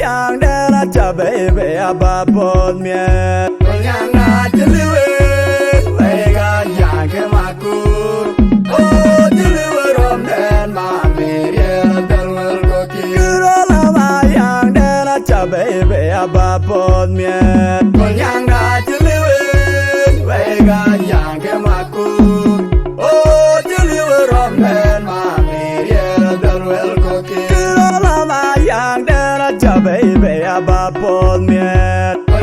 yang dela chabe abapon mie yang na chiliwe wega yang ke makur oh chiliwe rom den ma merie dalwel koki kurola ma yang dela chabe abapon mie yang na chiliwe wega yang ke makur oh chiliwe rom den ma merie dalwel koki kurola ma yang dela chabe abapon mie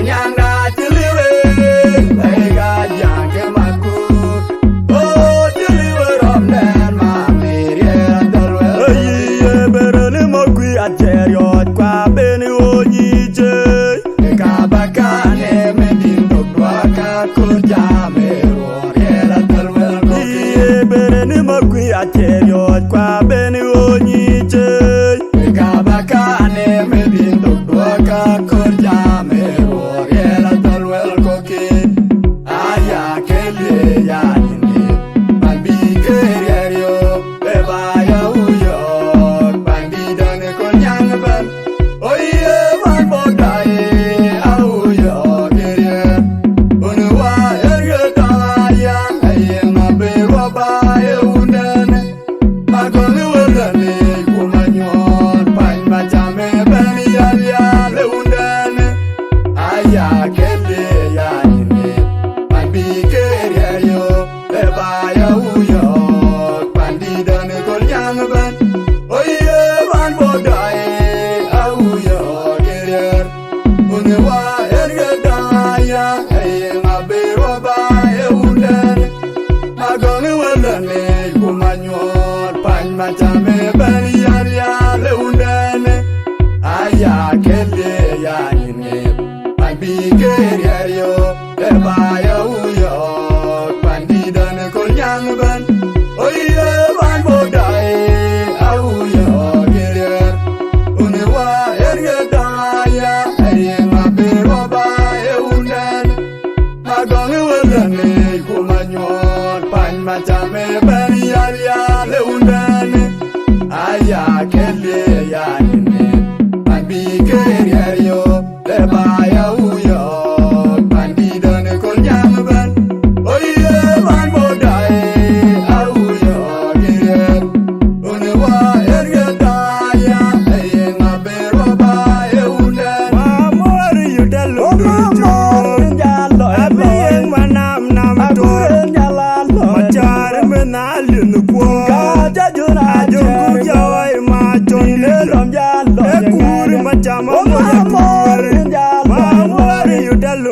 yang na chiliwe wega yang ke makur oh chiliwe rom den ma merie dalwel koki berani mogwi ateriot kwa beni onije kabakane medindo kwaka kujame oriela dalwel koki berani mogwi ateriot kwa beni onije kabakane medindo kwaka kujame oriela dalwel koki aya kele ya ni balbi kerio bebaya uyo bandida ne konyang ban oye ban bodai auyo kerie unwa ergeta ya ayema berwa bae undane magoni welane kumanyon pan machame bani ya le undane aya kele ya ni balbi kerio bebaya uyo bandida ne konyang ban oye ban bodai auyo kerie unwa ergeta ya ayema berwa bae undane magoni welane kumanyon pan machame bani ya le undane aya kele ya ni balbi kerio bebaya uyo bandida ne konyang ban oye ban bodai auyo kerie unwa ergeta ya ayema berwa bae undane magoni welane kumanyon pan machame bani ya le undane aya kele ya ni balbi kerio bebaya uyo bandida ne konyang ban oye ban bodai auyo kerie unwa ergeta ya ayema berwa bae undane mamori yudalo jalo abiyeng manam nam to jalo machar menalun ko jajuna ajogu jawai ma chonle lom jalo ekur machama mamori yudalo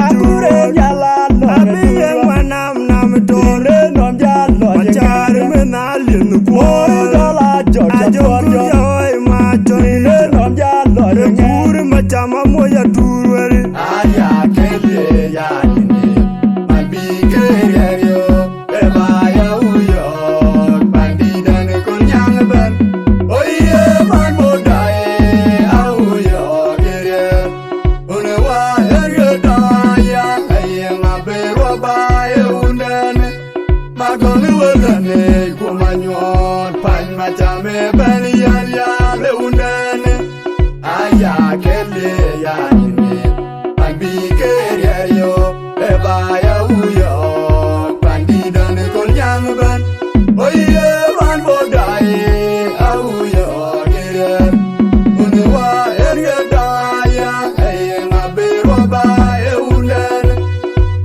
akure jalo abiyeng manam nam to jalo machar menalun ko ajogu jawai ma chonle lom jalo ekur machama moya turwere aya kele ya ni balbi kerio bebaya uyo bandida ne konyang ban oye ban bodai auyo kerie unwa ergeta ya ayema berwa bae undane magoni welane kumanyon pan machame bani ya le undane aya kele ya ni balbi kerio bebaya uyo bandida ne konyang ban oye ban bodai auyo kerie unwa ergeta ya ayema berwa bae undane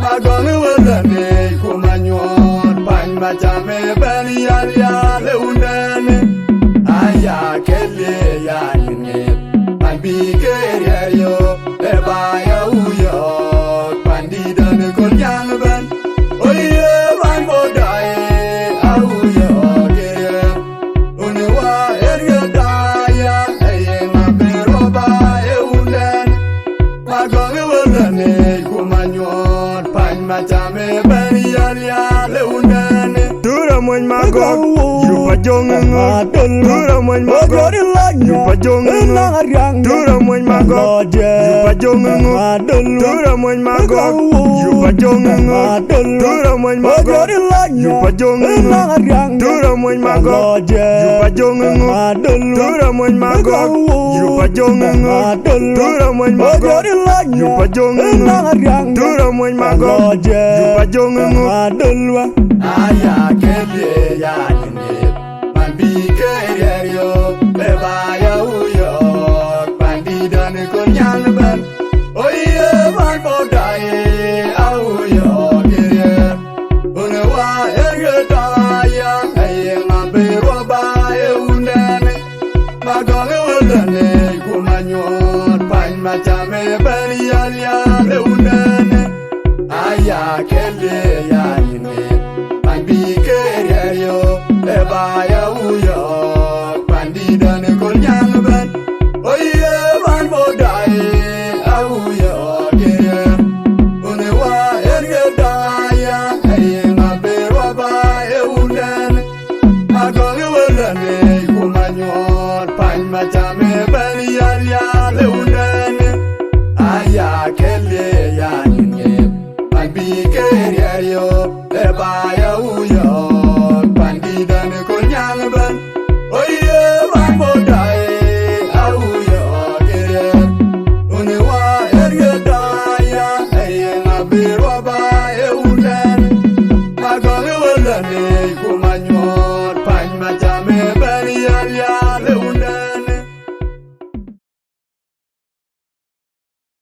magoni welane kumanyon pan machame bani ya le undane aya kele ya ni balbi kerio bebaya uyo bandida ne konyang pajongo dura moy mago yu pajongo dura moy mago yu pajongo dura moy mago yu pajongo dura moy mago yu pajongo dura moy mago yu pajongo dura moy mago yu pajongo dura moy mago yu pajongo dura moy mago yu pajongo aya kele ya nyine man bi kerio le ba ya uyo bandida ne ko nyal ban oye man bodai au yo kere une wa erga ya ay ma be ro ba e unane ma go le ulane kumanyo pan ma chame ben ya le unane aya kele ya Ebaya uyo bandida ne kolnyang ban oye ban bodai auyo kere une wa erga ya ayema berwa ba eulen agole welane kumanyor pan machame ban ya leulen aya kele ya ninge ban bi kere yo ebaya uyo Kumanyo